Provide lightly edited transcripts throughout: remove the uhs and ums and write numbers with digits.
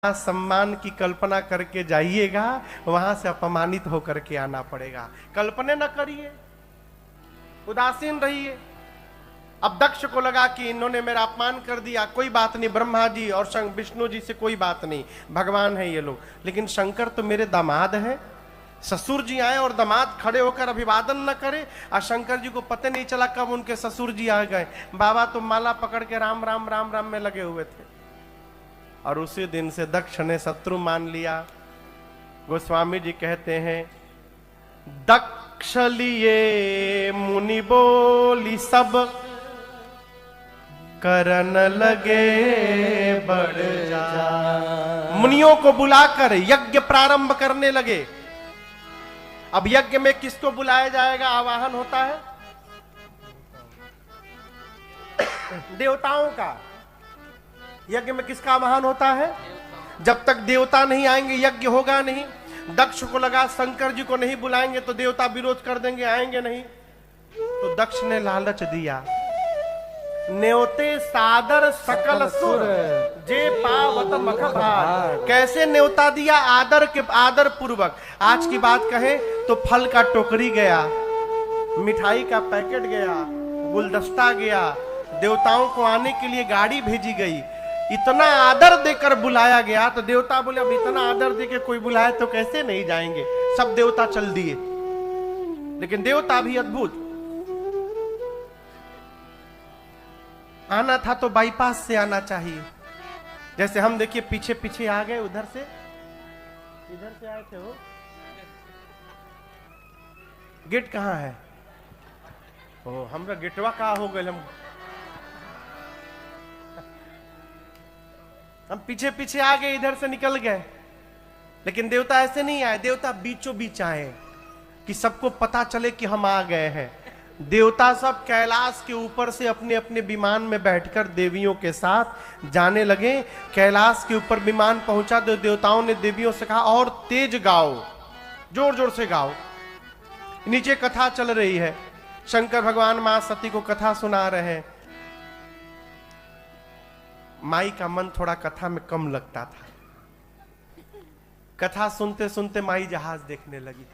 सम्मान की कल्पना करके जाइएगा, वहां से अपमानित होकर के आना पड़ेगा। कल्पना न करिए, उदासीन रहिए। अब दक्ष को लगा कि इन्होंने मेरा अपमान कर दिया, कोई बात नहीं, ब्रह्मा जी और विष्णु जी से कोई बात नहीं, भगवान है ये लोग, लेकिन शंकर तो मेरे दामाद है। ससुर जी आए और दामाद खड़े होकर अभिवादन न करे, और शंकर जी को पता नहीं चला कब उनके ससुर जी आ गए। बाबा तो माला पकड़ के राम राम राम राम में लगे हुए थे, और उसी दिन से दक्ष ने शत्रु मान लिया। गोस्वामी जी कहते हैं, दक्ष लिए मुनि बोली सब, करन लगे बढ़ जा। मुनियों को बुलाकर यज्ञ प्रारंभ करने लगे। अब यज्ञ में किसको बुलाया जाएगा? आवाहन होता है देवताओं का। यज्ञ में किसका आवाहन होता है? जब तक देवता नहीं आएंगे यज्ञ होगा नहीं। दक्ष को लगा शंकर जी को नहीं बुलाएंगे तो देवता विरोध कर देंगे, आएंगे नहीं। तो दक्ष ने लालच दिया, न्योते सादर सकल सुर, जे पावत मख भार। कैसे न्योता दिया? आदर पूर्वक। आज की बात कहें तो फल का टोकरी गया, मिठाई का पैकेट गया, गुलदस्ता गया, देवताओं को आने के लिए गाड़ी भेजी गई, इतना आदर देकर बुलाया गया। तो देवता बोले अब इतना आदर देकर कोई बुलाए तो कैसे नहीं जाएंगे। सब देवता चल दिए, लेकिन देवता भी अद्भुत। आना था तो बाईपास से आना चाहिए। जैसे हम देखिए पीछे पीछे आ गए, उधर से इधर से आए थे। वो गेट कहाँ है? ओ हमरा गेटवा कहाँ हो गए। हम पीछे पीछे आ गए, इधर से निकल गए, लेकिन देवता ऐसे नहीं आए। देवता बीचों बीच आए कि सबको पता चले कि हम आ गए हैं। देवता सब कैलाश के ऊपर से अपने अपने विमान में बैठकर देवियों के साथ जाने लगे। कैलाश के ऊपर विमान पहुंचा तो देवताओं ने देवियों से कहा और तेज गाओ, जोर जोर से गाओ। नीचे कथा चल रही है, शंकर भगवान मां सती को कथा सुना रहे हैं। माई का मन थोड़ा कथा में कम लगता था। कथा सुनते सुनते माई जहाज देखने लगी।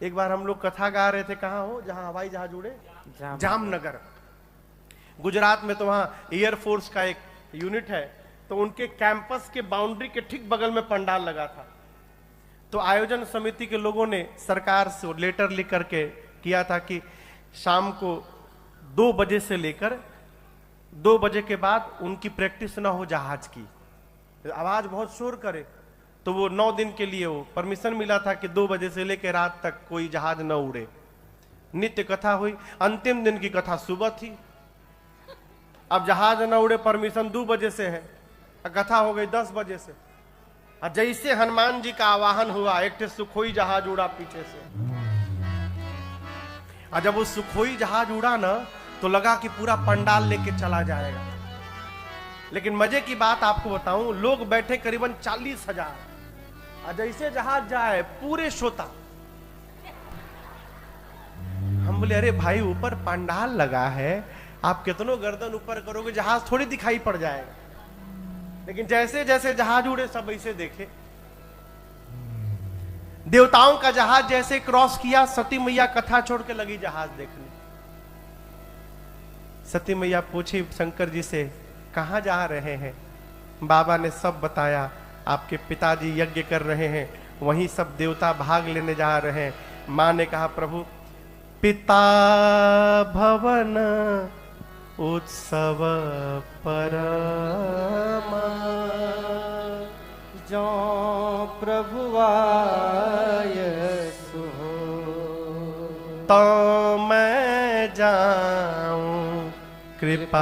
एक बार हम लोग कथा गा रहे थे, कहाँ हो जहां हवाई जहाज उड़े? जामनगर, गुजरात में। तो वहां एयरफोर्स का एक यूनिट है, तो उनके कैंपस के बाउंड्री के ठीक बगल में पंडाल लगा था। तो आयोजन समिति के लोगों ने सरकार से लेटर लिख करके किया था कि शाम को 2 बजे से लेकर 2 बजे के बाद उनकी प्रैक्टिस ना हो जहाज की, आवाज बहुत शोर करे। तो वो 9 दिन के लिए वो परमिशन मिला था कि 2 बजे से लेकर रात तक कोई जहाज न उड़े। नित्य कथा हुई, अंतिम दिन की कथा सुबह थी। अब जहाज न उड़े, परमिशन 2 बजे से है, कथा हो गई 10 बजे से। और जैसे हनुमान जी का आवाहन हुआ, एक सुखोई जहाज उड़ा पीछे से। और जब वो सुखोई जहाज उड़ा ना, तो लगा कि पूरा पंडाल लेके चला जाएगा। लेकिन मजे की बात आपको बताऊं, लोग बैठे करीबन 40,000, और जैसे जहाज जाए पूरे श्रोता। हम बोले अरे भाई ऊपर पंडाल लगा है, आप कितनों गर्दन ऊपर करोगे जहाज थोड़ी दिखाई पड़ जाएगा। लेकिन जैसे जैसे जहाज उड़े सब ऐसे देखे। देवताओं का जहाज जैसे क्रॉस किया, सती मैया कथा छोड़ के लगी जहाज देखने। सती मैया पूछी शंकर जी से, कहां जा रहे हैं? बाबा ने सब बताया, आपके पिताजी यज्ञ कर रहे हैं, वहीं सब देवता भाग लेने जा रहे हैं। मां ने कहा प्रभु पिता भवन उत्सव परमा, जो प्रभु आय सो, तो मैं जाऊं कृपायतना,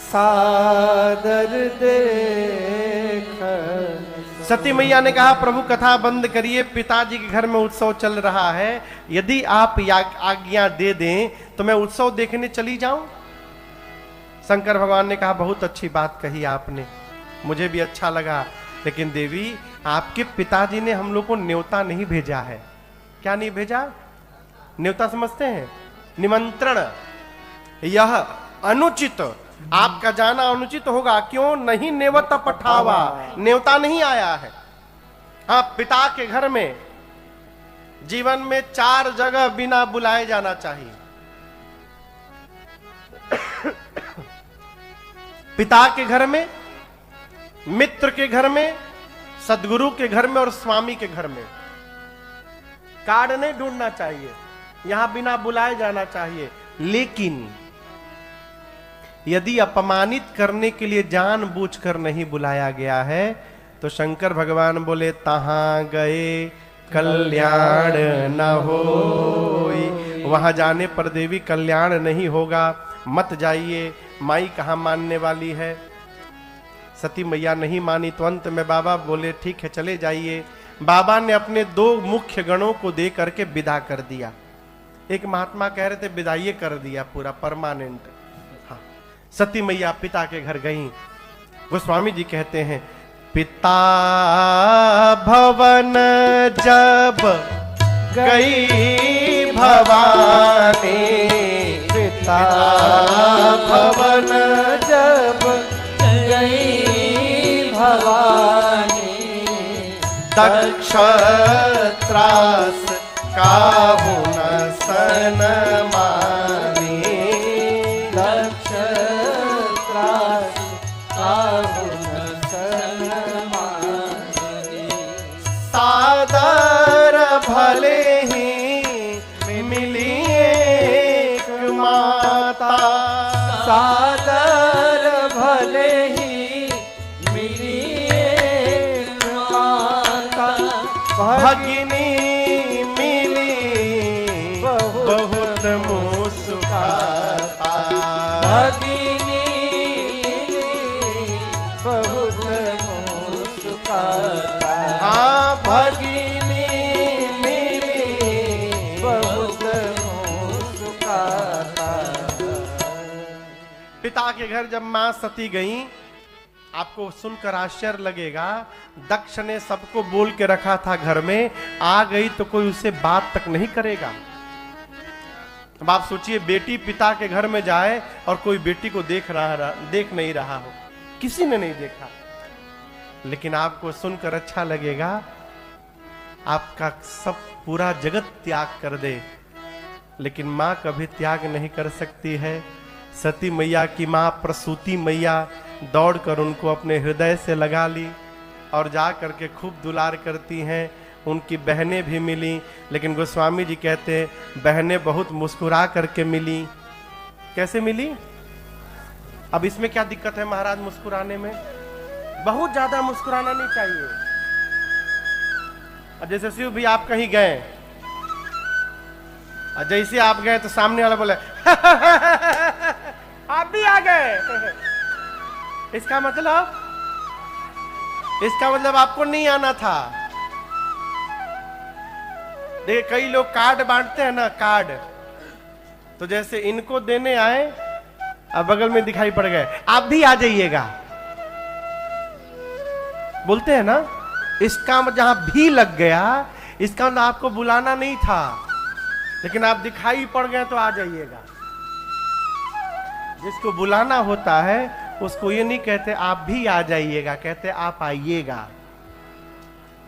सादर देख। सती मैया ने कहा प्रभु कथा बंद करिए, पिताजी के घर में उत्सव चल रहा है, यदि आप आज्ञा दे दें तो मैं उत्सव देखने चली जाऊं। शंकर भगवान ने कहा बहुत अच्छी बात कही आपने, मुझे भी अच्छा लगा, लेकिन देवी आपके पिताजी ने हम लोग को न्योता नहीं भेजा है। क्या नहीं भेजा? न्योता समझते हैं? निमंत्रण। यह अनुचित, आपका जाना अनुचित होगा। क्यों? नहीं नेवता पठावा, न्योता नहीं आया है। हाँ, पिता के घर में जीवन में 4 जगह बिना बुलाए जाना चाहिए। पिता के घर में, मित्र के घर में, सदगुरु के घर में और स्वामी के घर में। कार्ड नहीं ढूंढना चाहिए, यहां बिना बुलाए जाना चाहिए। लेकिन यदि अपमानित करने के लिए जानबूझकर नहीं बुलाया गया है तो शंकर भगवान बोले तहां गए कल्याण न होई, वहां जाने पर देवी कल्याण नहीं होगा, मत जाइए। माई कहां मानने वाली है? सती मैया नहीं मानी तो अंत में बाबा बोले ठीक है चले जाइए। बाबा ने अपने 2 मुख्य गणों को दे करके विदा कर दिया। एक महात्मा कह रहे थे विदाई कर दिया पूरा परमानेंट। हाँ, सती मैया पिता के घर गई। गोस्वामी जी कहते हैं पिता भवन जब गई भवानी, पिता भवन जब गई भवानी, दक्ष त्रास काहू न सन मानी, दक्ष त्रास काहू न सन मानी, सादर भले ही मिली एक माता, सादर भले ही मिली एक माता, भगिनी मिली बहुत मुस्कुराता, भगिनी बहुत मुस्कुराता, हाँ भगिनी मिली बहुत मुस्कुराता। पिता के घर जब मां सती गई, आपको सुनकर आश्चर्य लगेगा, दक्ष ने सबको बोल के रखा था घर में, आ गई तो कोई उसे बात तक नहीं करेगा। अब आप सोचिए बेटी पिता के घर में जाए और कोई बेटी को देख नहीं रहा हो, किसी ने नहीं देखा। लेकिन आपको सुनकर अच्छा लगेगा, आपका सब पूरा जगत त्याग कर दे, लेकिन मां कभी त्याग नहीं कर सकती है। सती मैया की मां प्रसूति मैया दौड़कर उनको अपने हृदय से लगा ली और जा करके खूब दुलार करती हैं। उनकी बहनें भी मिली, लेकिन गोस्वामी जी कहते हैं बहनें बहुत मुस्कुरा करके मिली। कैसे मिली? अब इसमें क्या दिक्कत है महाराज मुस्कुराने में? बहुत ज्यादा मुस्कुराना नहीं चाहिए। अब जैसे शिव भी आप कहीं गए और जैसे आप गए तो सामने वाला बोले आप भी आ गए, इसका मतलब आपको नहीं आना था। देखिए कई लोग कार्ड बांटते हैं ना, कार्ड तो जैसे इनको देने आए अब बगल में दिखाई पड़ गए, आप भी आ जाइएगा बोलते हैं ना। इसका जहां भी लग गया, इसका मतलब आपको बुलाना नहीं था, लेकिन आप दिखाई पड़ गए तो आ जाइएगा। जिसको बुलाना होता है उसको ये नहीं कहते आप भी आ जाइएगा, कहते आप आइएगा।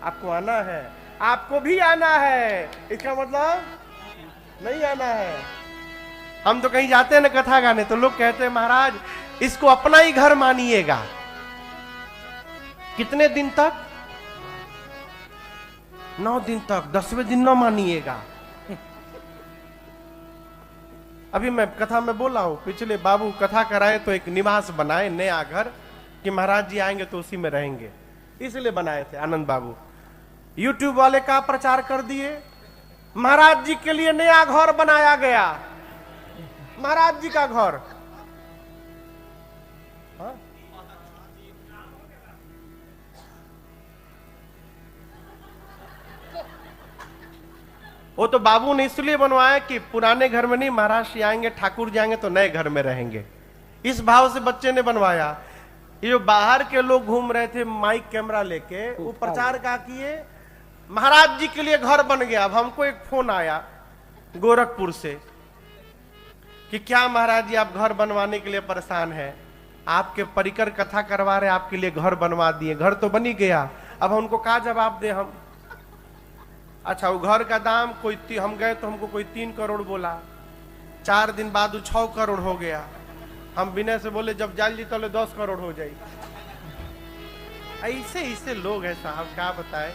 आपको आना है, आपको भी आना है, इसका मतलब नहीं आना है। हम तो कहीं जाते हैं ना कथा गाने, तो लोग कहते हैं महाराज इसको अपना ही घर मानिएगा। कितने दिन तक? 9 दिन तक, 10वें दिन न मानिएगा। अभी मैं कथा में बोला हूं, पिछले बाबू कथा कराए तो एक निवास बनाए नया घर कि महाराज जी आएंगे तो उसी में रहेंगे, इसलिए बनाए थे आनंद बाबू। यूट्यूब वाले का प्रचार कर दिए, महाराज जी के लिए नया घर बनाया गया, महाराज जी का घर। हाँ? वो तो बाबू ने इसलिए बनवाया कि पुराने घर में नहीं, महाराज जी आएंगे ठाकुर जी आएंगे तो नए घर में रहेंगे, इस भाव से बच्चे ने बनवाया। ये जो बाहर के लोग घूम रहे थे माइक कैमरा लेके, वो प्रचार का किए महाराज जी के लिए घर बन गया। अब हमको एक फोन आया गोरखपुर से कि क्या महाराज जी आप घर बनवाने के लिए परेशान हैं, आपके परिकर कथा करवा रहे, आपके लिए घर बनवा दिए, घर तो बन ही गया, अब उनको क्या जवाब दे हम। अच्छा वो घर का दाम कोई हम गए तो हमको कोई 3 करोड़ बोला, 4 दिन बाद वो 6 करोड़ हो गया। हम विनय से बोले जब जाल जी तो 10 करोड़ हो जाए। ऐसे ऐसे लोग हैं साहब, क्या बताए।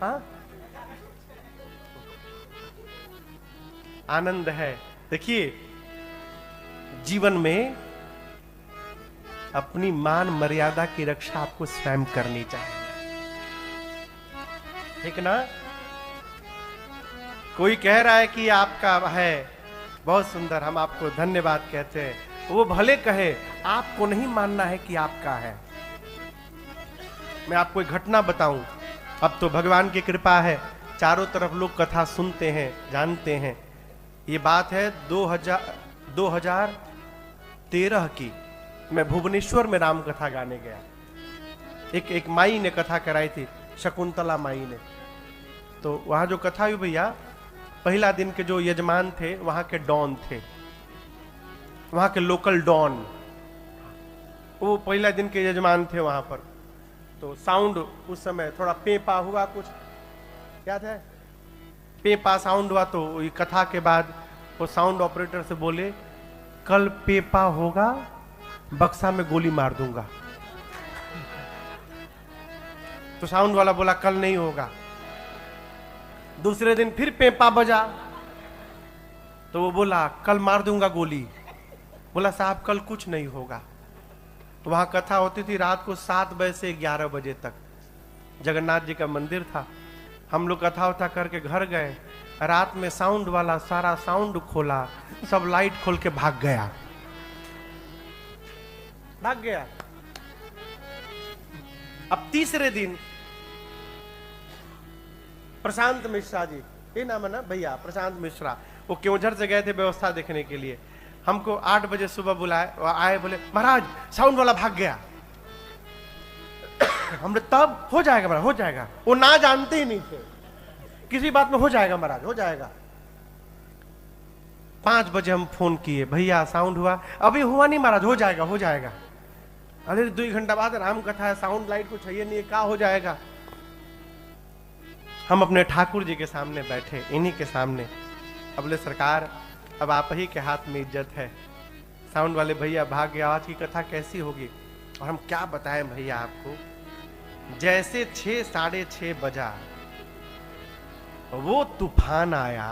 हाँ आनंद है। देखिए जीवन में अपनी मान मर्यादा की रक्षा आपको स्वयं करनी चाहिए, ठीक ना। कोई कह रहा है कि आपका है बहुत सुंदर, हम आपको धन्यवाद कहते हैं, वो भले कहे, आपको नहीं मानना है कि आपका है। मैं आपको एक घटना बताऊं, अब तो भगवान की कृपा है, चारों तरफ लोग कथा सुनते हैं, जानते हैं। ये बात है 2013 की। मैं भुवनेश्वर में राम कथा गाने गया। एक माई ने कथा कराई थी, शकुंतला माई ने। तो वहां जो कथा हुई भैया, पहला दिन के जो यजमान थे वहां के डॉन थे, वहां के लोकल डॉन, वो पहला दिन के यजमान थे वहां पर। तो साउंड उस समय थोड़ा पेपा हुआ, कुछ क्या था, पेपा साउंड हुआ। तो ये कथा के बाद वो साउंड ऑपरेटर से बोले कल पेपा होगा, बक्सा में गोली मार दूंगा। तो साउंड वाला बोला कल नहीं होगा। दूसरे दिन फिर पेपा बजा, तो वो बोला कल मार दूंगा गोली। बोला साहब कल कुछ नहीं होगा। तो वहां कथा होती थी रात को 7 बजे से 11 बजे तक। जगन्नाथ जी का मंदिर था। हम लोग कथा उठा करके घर गए, रात में साउंड वाला सारा साउंड खोला, सब लाइट खोल के भाग गया। अब तीसरे दिन प्रशांत मिश्रा जी, ये नाम है ना भैया, प्रशांत मिश्रा, वो क्योंझर से गए थे व्यवस्था देखने के लिए। हमको 8 बजे सुबह बुलाए, आए, बोले महाराज साउंड वाला भाग गया। हमने तब हो जाएगा महाराज, हो जाएगा। वो ना जानते ही नहीं थे किसी बात में, हो जाएगा महाराज, हो जाएगा। 5 बजे हम फोन किए, भैया साउंड हुआ? अभी हुआ नहीं महाराज, हो जाएगा, हो जाएगा। अरे 2 घंटा बाद राम कथा है, साउंड लाइट कुछ है नहीं, क्या हो जाएगा। हम अपने ठाकुर जी के सामने बैठे, इन्हीं के सामने। अब बोले सरकार अब आप ही के हाथ में इज्जत है। साउंड वाले भैया भाग गया, आज की कथा कैसी होगी। और हम क्या बताएं भैया आपको, जैसे 6 साढ़े 6 बजा वो तूफान आया,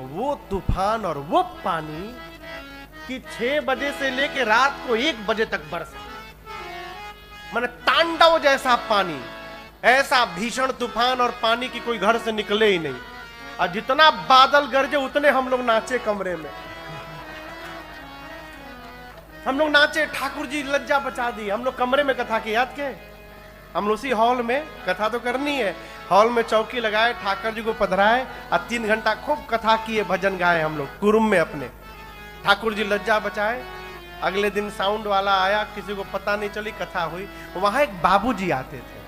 वो तूफान और वो पानी कि 6 बजे से लेके रात को 1 बजे तक बरसा। माने तांडव जैसा पानी, ऐसा भीषण तूफान और पानी की कोई घर से निकले ही नहीं। और जितना बादल गरजे उतने हम लोग नाचे कमरे में, हम लोग नाचे, ठाकुर जी लज्जा बचा दी। हम लोग कमरे में कथा की, याद के हम लोग उसी हॉल में, कथा तो करनी है, हॉल में चौकी लगाए, ठाकुर जी को पधराए और 3 घंटा खूब कथा किए, भजन गाए हम लोग कुरुम में अपने। ठाकुर जी लज्जा बचाए। अगले दिन साउंड वाला आया, किसी को पता नहीं चली, कथा हुई। वहां एक बाबूजी आते थे,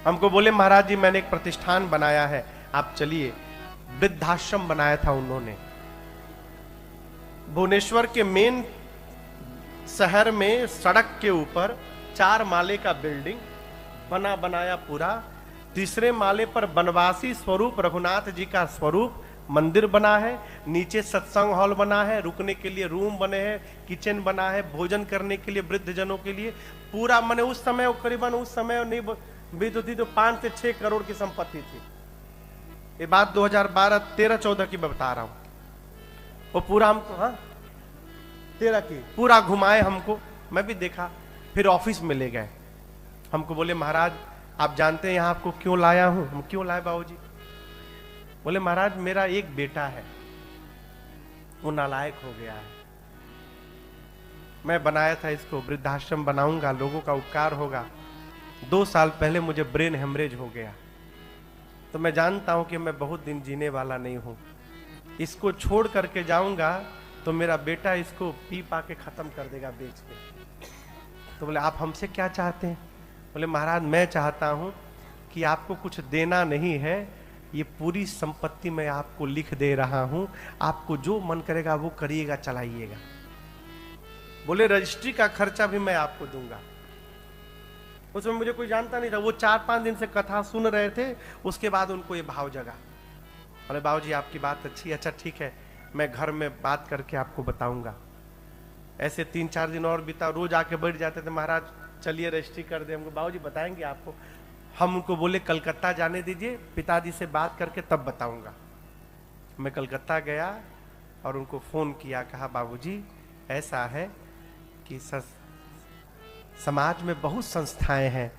हमको बोले महाराज जी मैंने एक प्रतिष्ठान बनाया है, आप चलिए। वृद्धाश्रम बनाया था उन्होंने। भुवनेश्वर के मेन शहर में सड़क के ऊपर 4 माले का बिल्डिंग बना बनाया पूरा। 3रे माले पर बनवासी स्वरूप रघुनाथ जी का स्वरूप मंदिर बना है। नीचे सत्संग हॉल बना है, रुकने के लिए रूम बने हैं, किचन बना है, भोजन करने के लिए वृद्ध जनों के लिए पूरा। मैंने उस समय करीबन, उस समय नहीं बीत थी तो 5 से 6 करोड़ की संपत्ति थी। ये बात 2012, 13, 14 की बता रहा हूं। वो पूरा हमको, हाँ 13 की, पूरा घुमाए हमको, मैं भी देखा। फिर ऑफिस में ले गए, हमको बोले महाराज आप जानते हैं यहाँ आपको क्यों लाया हूं। हम क्यों लाए बाबूजी? बोले महाराज मेरा एक बेटा है, वो नालायक हो गया है। मैं बनाया था इसको, वृद्धाश्रम बनाऊंगा, लोगों का उपकार होगा। 2 साल पहले मुझे ब्रेन हेमरेज हो गया। तो मैं जानता हूं कि मैं बहुत दिन जीने वाला नहीं हूं। इसको छोड़ करके जाऊंगा तो मेरा बेटा इसको पी पा के खत्म कर देगा बेच के। तो बोले आप हमसे क्या चाहते हैं? बोले महाराज मैं चाहता हूं कि आपको कुछ देना नहीं है, ये पूरी संपत्ति मैं आपको लिख दे रहा हूं, आपको जो मन करेगा वो करिएगा, चलाइएगा। बोले रजिस्ट्री का खर्चा भी मैं आपको दूंगा। उसमें मुझे कोई जानता नहीं था, वो 4-5 दिन से कथा सुन रहे थे, उसके बाद उनको ये भाव जगा। अरे बाबूजी आपकी बात अच्छी है, अच्छा ठीक है, मैं घर में बात करके आपको बताऊंगा। ऐसे 3-4 दिन और बीता, रोज आके बैठ जाते थे, महाराज चलिए रजिस्ट्री कर दे। हमको बाबूजी बताएंगे आपको। हम उनको बोले कलकत्ता जाने दीजिए, पिताजी से बात करके तब बताऊंगा। मैं कलकत्ता गया और उनको फोन किया, कहा बाबूजी ऐसा है कि समाज में बहुत संस्थाएं हैं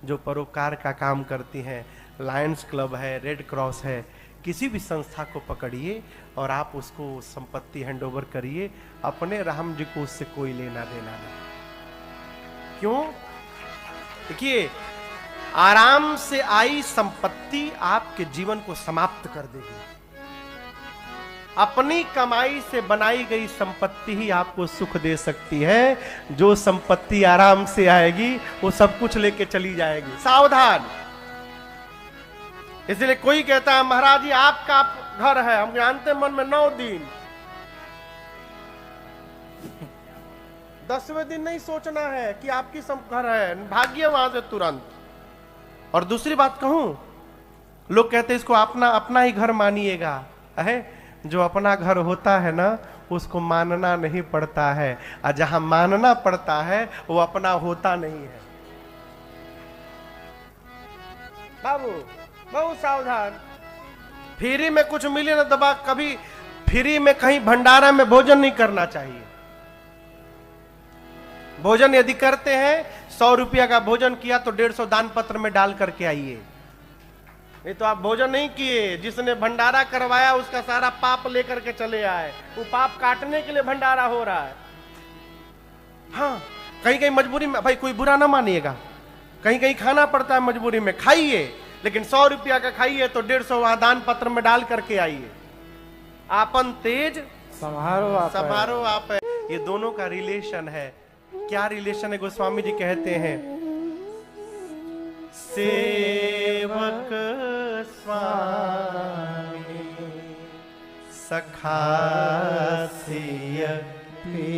जो परोपकार का काम करती हैं, लायंस क्लब है, रेड क्रॉस है, किसी भी संस्था को पकड़िए और आप उसको संपत्ति हैंडओवर करिए, अपने राम जी को उससे कोई लेना देना नहीं। क्यों? देखिए, आराम से आई संपत्ति आपके जीवन को समाप्त कर देगी। अपनी कमाई से बनाई गई संपत्ति ही आपको सुख दे सकती है। जो संपत्ति आराम से आएगी वो सब कुछ लेके चली जाएगी। सावधान। इसलिए कोई कहता है महाराज जी आपका घर है, हम जानते मन में 9 दिन, 10वें दिन नहीं सोचना है कि आपकी घर है, भाग्य वहां से तुरंत। और दूसरी बात कहूं, लोग कहते हैं इसको अपना अपना ही घर मानिएगा। है जो अपना घर होता है ना, उसको मानना नहीं पड़ता है, और जहां मानना पड़ता है वो अपना होता नहीं है। बाबू बहुत सावधान। फ्री में कुछ मिले ना दबा, कभी फ्री में कहीं भंडारा में भोजन नहीं करना चाहिए। भोजन यदि करते हैं, 100 रुपया का भोजन किया तो 150 दान पत्र में डाल करके आइए। नहीं तो आप भोजन नहीं किए, जिसने भंडारा करवाया उसका सारा पाप लेकर के चले आए। वो पाप काटने के लिए भंडारा हो रहा है। हाँ, कहीं कहीं मजबूरी में, भाई कोई बुरा ना मानिएगा, कहीं कहीं खाना पड़ता है मजबूरी में, खाइए, लेकिन 100 रुपया का खाइए तो 150 वहां दान पत्र में डाल करके आइए। आपन तेज संभारो आप। ये दोनों का रिलेशन है। क्या रिलेशन है? गोस्वामी जी कहते हैं, सेवक स्वामी सखा सिय पी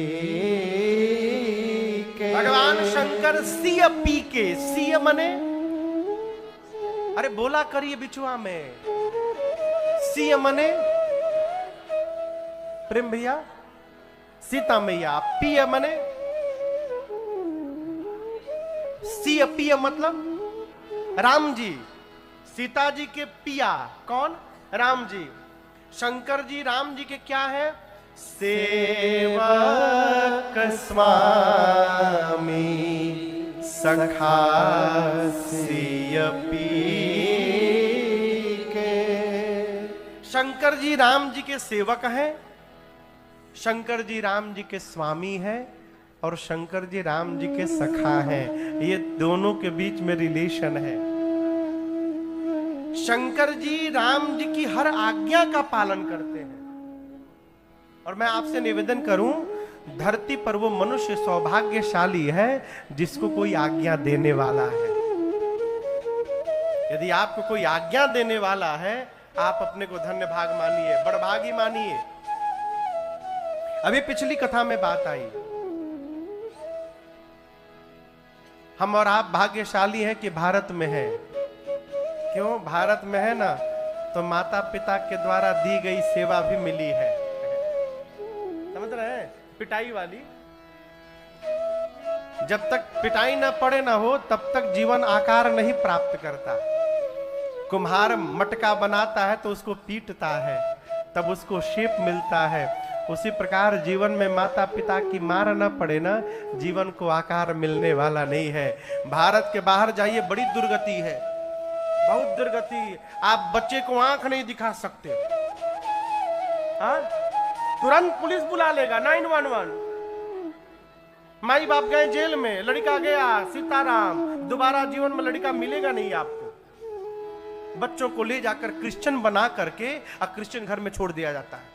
के। भगवान शंकर सिय पी के, सिय मने अरे बोला करिए बिचुआ में, सिय मने प्रेम भैया, सीता मैया, पिय मने सिय पिय मतलब राम जी, सीता जी के पिया कौन? राम जी। शंकर जी राम जी के क्या है? सेवक स्वामी सखा सिय पी के। शंकर जी राम जी के सेवक हैं, शंकर जी राम जी के स्वामी हैं, और शंकर जी राम जी के सखा हैं। ये दोनों के बीच में रिलेशन है। शंकर जी राम जी की हर आज्ञा का पालन करते हैं। और मैं आपसे निवेदन करूं, धरती पर वो मनुष्य सौभाग्यशाली है जिसको कोई आज्ञा देने वाला है। यदि आपको कोई आज्ञा देने वाला है, आप अपने को धन्य भाग मानिए, बड़भागी मानिए। अभी पिछली कथा में बात आई, हम और आप भाग्यशाली हैं कि भारत में है। क्यों भारत में है ना, तो माता पिता के द्वारा दी गई सेवा भी मिली है। समझ रहे हैं? पिटाई वाली, जब तक पिटाई ना पड़े ना हो तब तक जीवन आकार नहीं प्राप्त करता। कुम्हार मटका बनाता है तो उसको पीटता है, तब उसको शेप मिलता है। उसी प्रकार जीवन में माता पिता की मार न पड़े ना, जीवन को आकार मिलने वाला नहीं है। भारत के बाहर जाइए, बड़ी दुर्गति है, बहुत दुर्गति। आप बच्चे को आंख नहीं दिखा सकते, हाँ? तुरंत पुलिस बुला लेगा, 911। माई बाप गए जेल में, लड़का गया, सीताराम। दोबारा जीवन में लड़का मिलेगा नहीं आपको। बच्चों को ले जाकर क्रिश्चियन बना करके और क्रिश्चियन घर में छोड़ दिया जाता है।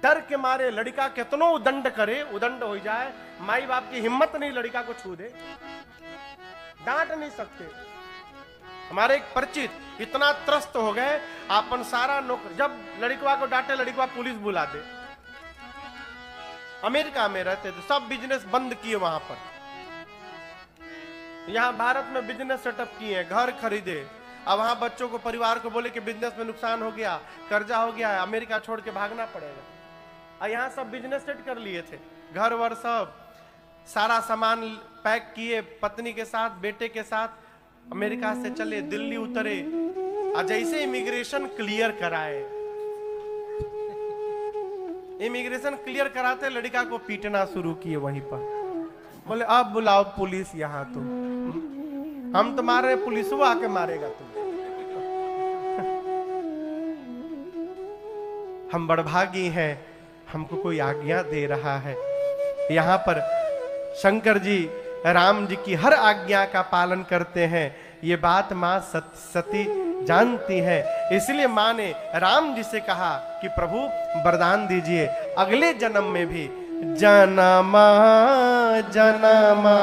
डर के मारे लड़का कितनो उदंड करे, उदंड हो जाए, माई बाप की हिम्मत नहीं लड़का को छू दे, डांट नहीं सकते। हमारे एक परिचित इतना त्रस्त हो गए, अपन सारा नौकर, जब लड़कवा को डांटे लड़कवा पुलिस बुला दे। अमेरिका में रहते थे, सब बिजनेस बंद किए वहां पर। यहां भारत में बिजनेस सेटअप किए, घर खरीदे। अब वहां बच्चों को, परिवार को बोले कि बिजनेस में नुकसान हो गया, कर्जा हो गया है, अमेरिका छोड़ के भागना पड़ेगा। और यहाँ सब बिजनेस सेट कर लिए थे, घर वर सब सारा सामान पैक किए, पत्नी के साथ बेटे के साथ अमेरिका से चले, दिल्ली उतरे। और जैसे इमिग्रेशन क्लियर कराए, इमिग्रेशन क्लियर कराते लड़का को पीटना शुरू किए वहीं पर। बोले अब बुलाओ पुलिस यहाँ, तो हम तो मार रहे, पुलिस वो आके मारेगा तुम। हम बड़भागी हैं, हमको कोई आज्ञा दे रहा है। यहाँ पर शंकर जी राम जी की हर आज्ञा का पालन करते हैं। ये बात माँ सती जानती है, इसलिए माँ ने राम जी से कहा कि प्रभु वरदान दीजिए अगले जन्म में भी जनमा जनमा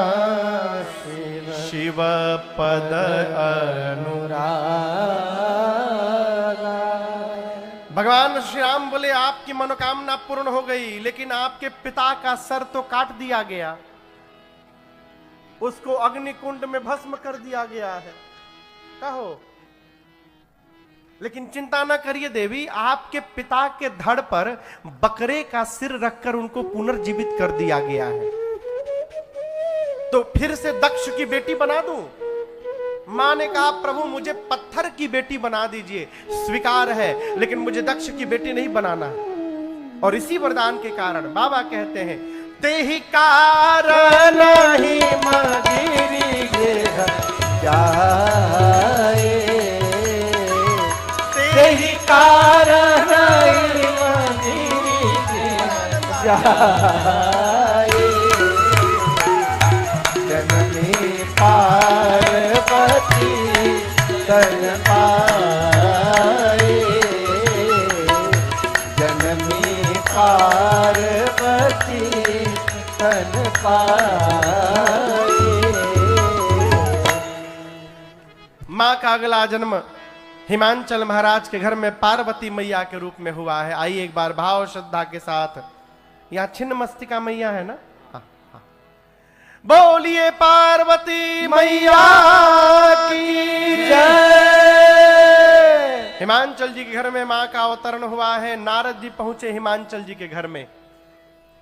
शिव पद अनुराग। भगवान श्री राम बोले आपकी मनोकामना पूर्ण हो गई, लेकिन आपके पिता का सर तो काट दिया गया, उसको अग्निकुंड में भस्म कर दिया गया है। कहो, लेकिन चिंता न करिए देवी, आपके पिता के धड़ पर बकरे का सिर रखकर उनको पुनर्जीवित कर दिया गया है। तो फिर से दक्ष की बेटी बना दूं? मां ने कहा प्रभु मुझे पत्थर की बेटी बना दीजिए, स्वीकार है, लेकिन मुझे दक्ष की बेटी नहीं बनाना है। और इसी वरदान के कारण बाबा कहते हैं तेहि कारण ही मगिरी जाए, तेहि कारण ही मगिरी जाए, जननी पार्वती तन पाए, जननी पार्वती तन पाए। मां का अगला जन्म हिमांचल महाराज के घर में पार्वती मैया के रूप में हुआ है। आइए एक बार भाव श्रद्धा के साथ, यहाँ छिन्न मस्तिका मैया है ना, बोलिए पार्वती मैया की जय। हिमांचल जी के घर में मां का अवतरण हुआ है। नारद जी पहुंचे हिमांचल जी के घर में,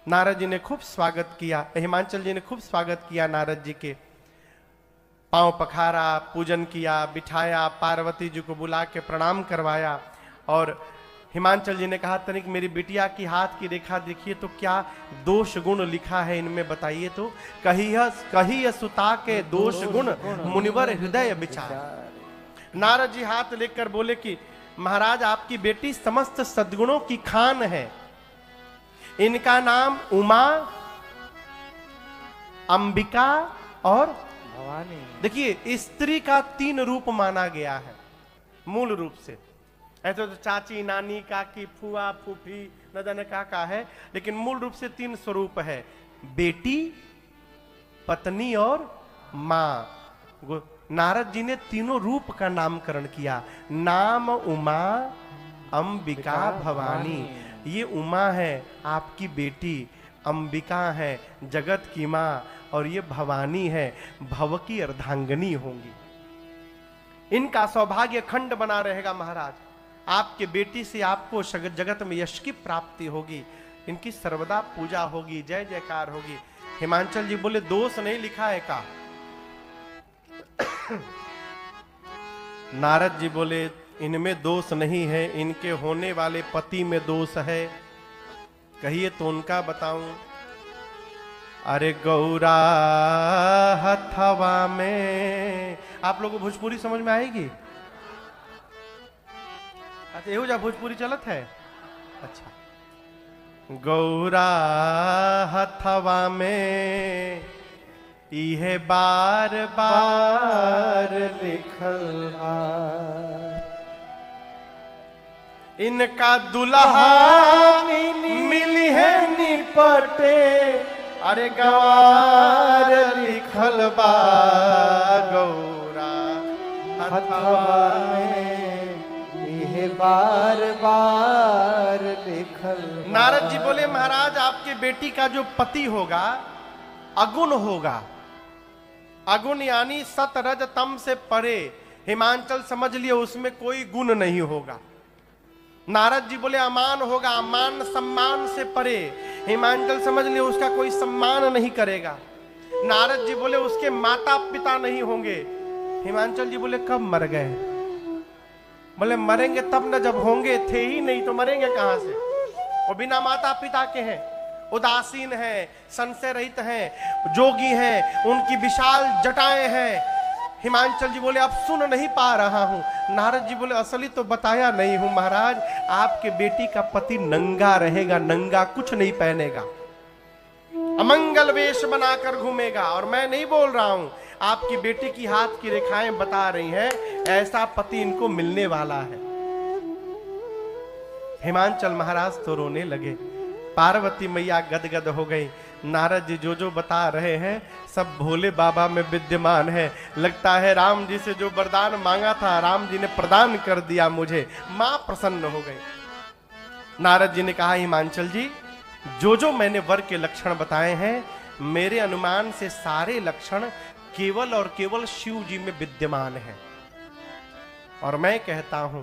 नारद जी ने खूब स्वागत किया, हिमांचल जी ने खूब स्वागत किया, नारद जी के पांव पखारा, पूजन किया, बिठाया, पार्वती जी को बुला के प्रणाम करवाया। और हिमांचल जी ने कहा तनिक मेरी बिटिया की हाथ की रेखा देखिए तो क्या दोष गुण लिखा है इनमें बताइए तो। कही सुता के दोष गुण मुनिवर हृदय विचार। नारद जी हाथ लेकर बोले कि महाराज आपकी बेटी समस्त सद्गुणों की खान है, इनका नाम उमा, अंबिका और भवानी। देखिए स्त्री का 3 रूप माना गया है मूल रूप से, ऐसे तो चाची, नानी, काकी, फुआ, फूफी, न जाने का है, लेकिन मूल रूप से 3 स्वरूप है, बेटी, पत्नी और मां। नारद जी ने तीनों रूप का नामकरण किया, नाम उमा, अंबिका, भवानी। ये उमा है आपकी बेटी, अंबिका है जगत की मां, और ये भवानी है भव की अर्धांगिनी होंगी। इनका सौभाग्य खंड बना रहेगा महाराज, आपके बेटी से आपको जगत में यश की प्राप्ति होगी, इनकी सर्वदा पूजा होगी, जय जयकार होगी। हिमांचल जी बोले दोष नहीं लिखा है का? नारद जी बोले इनमें दोष नहीं है, इनके होने वाले पति में दोष है। कहिए तो उनका बताऊं। अरे गौरा हथवा में, आप लोगों को भोजपुरी समझ में आएगी? अच्छा एहो जा भोजपुरी चलत है। अच्छा, गौरा हथवा में इहे बार बार लिखल इनका दुल्हा मिली है निपटे, अरे गवार लिखल बा गौरा हथवा में यह बार बार लिखल। नारद जी बोले महाराज आपके बेटी का जो पति होगा अगुण होगा। अगुण यानी सत रज तम से परे। हिमांचल समझ लिए उसमें कोई गुण नहीं होगा। नारद जी बोले अमान होगा, अमान सम्मान से परे। हिमांचल समझ लिए उसका कोई सम्मान नहीं करेगा। नारद जी बोले उसके माता पिता नहीं होंगे। हिमांचल जी बोले कब मर गए? बोले मरेंगे तब न जब होंगे, थे ही नहीं तो मरेंगे कहां से? वो बिना माता पिता के हैं, उदासीन हैं, संशय रहित हैं, जोगी हैं, उनकी विशाल जटाएं हैं। हिमांचल जी बोले अब सुन नहीं पा रहा हूं। नारद जी बोले असली तो बताया नहीं हूं महाराज, आपके बेटी का पति नंगा रहेगा, नंगा कुछ नहीं पहनेगा, अमंगल वेश बनाकर घूमेगा। और मैं नहीं बोल रहा हूं, आपकी बेटी की हाथ की रेखाएं बता रही हैं, ऐसा पति इनको मिलने वाला है। हिमांचल महाराज तो रोने लगे, पार्वती मैया गदगद हो गई। नारद जी जो बता रहे हैं सब भोले बाबा में विद्यमान है। लगता है राम जी से जो वरदान मांगा था राम जी ने प्रदान कर दिया मुझे। मां प्रसन्न हो गई। नारद जी ने कहा हिमांचल जी जो मैंने वर के लक्षण बताए हैं मेरे अनुमान से सारे लक्षण केवल और केवल शिव जी में विद्यमान है। और मैं कहता हूं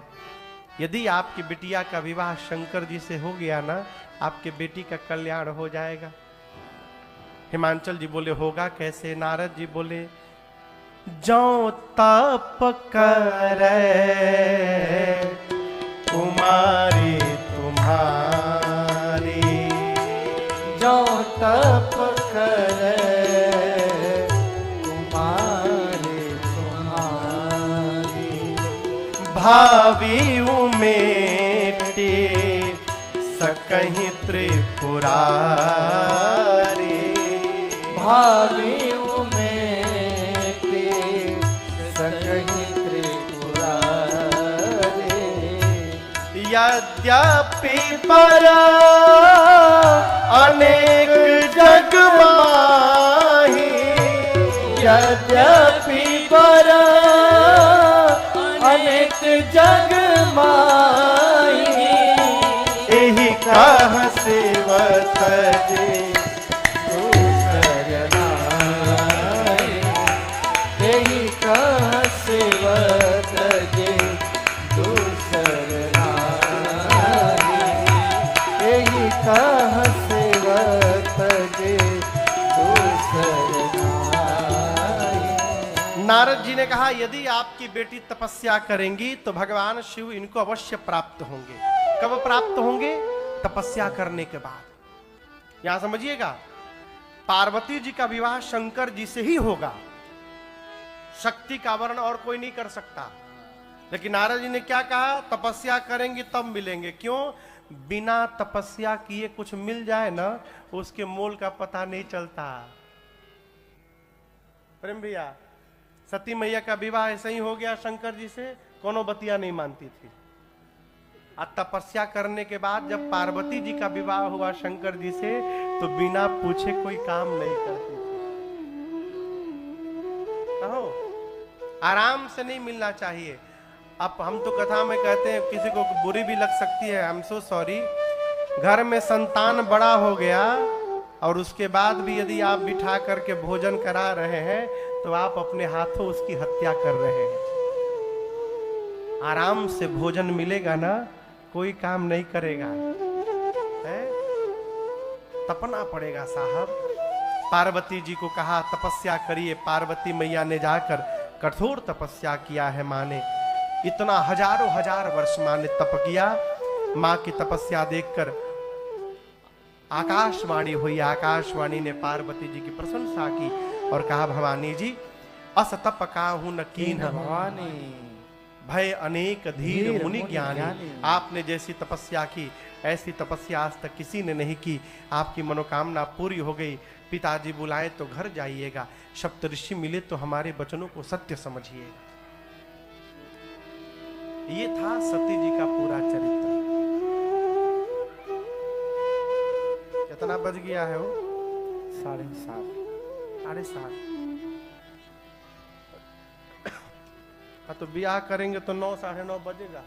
यदि आपकी बिटिया का विवाह शंकर जी से हो गया ना, आपके बेटी का कल्याण हो जाएगा। हिमांचल जी बोले होगा कैसे? नारद जी बोले जो तप करे कुमारी तुम्हारी, जो तप करे कुमारी तुम्हारी, भावी उमेटे सकहीं त्रिपुरारी, भावी में के सकहीं त्रिपुरारी। यद्यपि पर अनेक जग माही, यद्यपि पर अनेक जग माही, यही कह सेवत जे यही कह सेवत जे दूसर नारी, यही कह सेवत जे दूसर नारी। नारद जी ने कहा यदि आपकी बेटी तपस्या करेंगी तो भगवान शिव इनको अवश्य प्राप्त होंगे। कब प्राप्त होंगे? तपस्या करने के बाद। यहां समझिएगा पार्वती जी का विवाह शंकर जी से ही होगा। शक्ति का वर्ण और कोई नहीं कर सकता। लेकिन नारद जी ने क्या कहा? तपस्या करेंगे तब मिलेंगे। क्यों? बिना तपस्या किए कुछ मिल जाए ना उसके मोल का पता नहीं चलता। प्रेम भैया सती मैया का विवाह ऐसे ही हो गया शंकर जी से, कोनो बतिया नहीं मानती थी। और तपस्या करने के बाद जब पार्वती जी का विवाह हुआ शंकर जी से तो बिना पूछे कोई काम नहीं करती थी। कहो आराम से नहीं मिलना चाहिए। अब हम तो कथा में कहते हैं किसी को बुरी भी लग सकती है, आई एम सो सॉरी। घर में संतान बड़ा हो गया और उसके बाद भी यदि आप बिठा करके भोजन करा रहे हैं तो आप अपने हाथों उसकी हत्या कर रहे हैं। आराम से भोजन मिलेगा ना कोई काम नहीं करेगा, है? तपना पड़ेगा साहब। पार्वती जी को कहा तपस्या करिए। पार्वती मैया ने जाकर कठोर तपस्या किया है। माँ ने इतना हजारों हजार वर्ष माँ ने तप किया। माँ की तपस्या देखकर आकाशवाणी हुई। आकाशवाणी ने पार्वती जी की प्रशंसा की और कहा भवानी जी अस तप काहू न कीन भवानी, भय अनेक धीर मुनि ज्ञानी। आपने जैसी तपस्या की ऐसी तपस्या आज तक किसी ने नहीं की। आपकी मनोकामना पूरी हो गई। पिताजी बुलाए तो घर जाइएगा, सप्तऋषि मिले तो हमारे वचनों को सत्य समझिएगा। ये था सती जी का पूरा चरित्र। कितना बज गया है वो? 7:30। 7:30। हाँ तो ब्याह करेंगे तो 9 साढ़े 9 बजेगा।